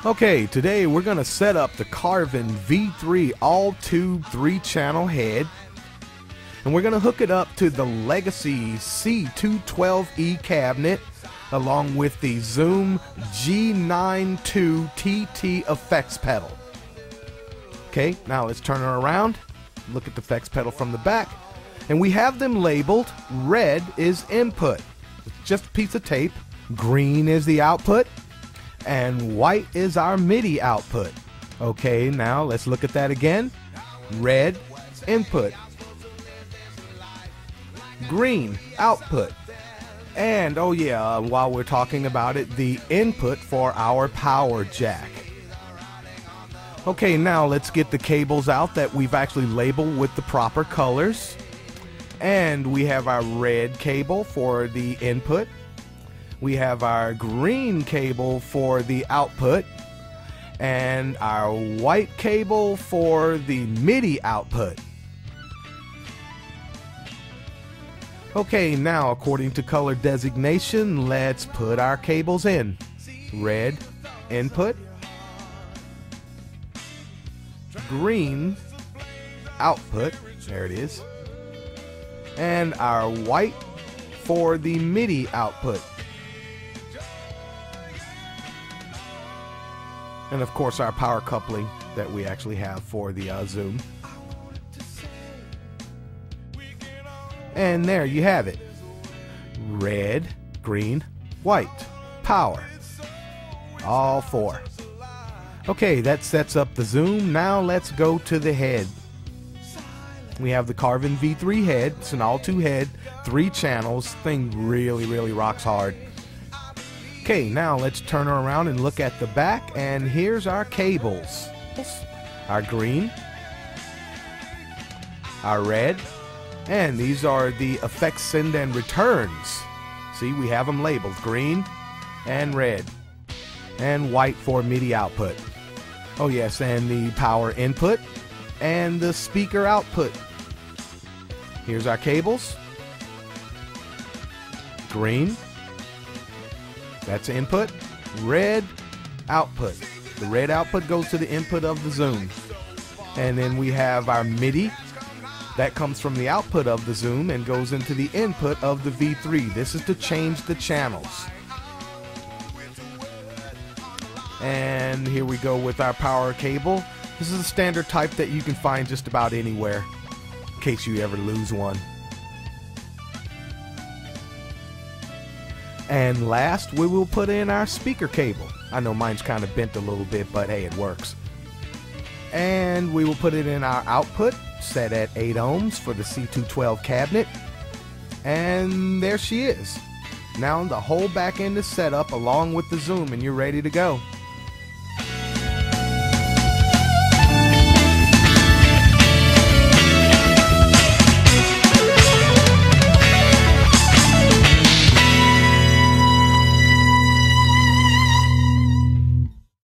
Okay, today we're going to set up the Carvin V3 all-tube 3-channel head, and we're going to hook it up to the Legacy C212E cabinet along with the Zoom G92 TT effects pedal. Okay, now let's turn it around, look at the effects pedal from the back, and we have them labeled. Red is input, it's just a piece of tape. Green is the output, and white is our MIDI output. Okay, now let's look at that again. Red, input. Green, output. And oh yeah, while we're talking about it, the input for our power jack. Okay, now let's get the cables out that we've actually labeled with the proper colors. And we have our red cable for the input. We have our green cable for the output, and our white cable for the MIDI output. Okay, now according to color designation, let's put our cables in. Red, input. Green, output. There it is. And our white for the MIDI output. And of course our power coupling that we actually have for the Zoom. And there you have it. Red, green, white. Power. All four. Okay, that sets up the Zoom. Now let's go to the head. We have the Carvin V3 head. It's an all-two head, 3 channels. Thing really rocks hard. Okay, now let's turn her around and look at the back, and here's our cables. Our green, our red, and these are the effects send and returns. See, we have them labeled green and red, and white for MIDI output. Oh yes, and the power input and the speaker output. Here's our cables. Green, that's input. Red, output. The red output goes to the input of the Zoom. And then we have our MIDI. That comes from the output of the Zoom and goes into the input of the V3. This is to change the channels. And here we go with our power cable. This is a standard type that you can find just about anywhere, in case you ever lose one. And last, we will put in our speaker cable. I know mine's kind of bent a little bit, but hey, it works. And we will put it in our output, set at 8 ohms for the C212 cabinet. And there she is. Now the whole back end is set up along with the Zoom, and you're ready to go.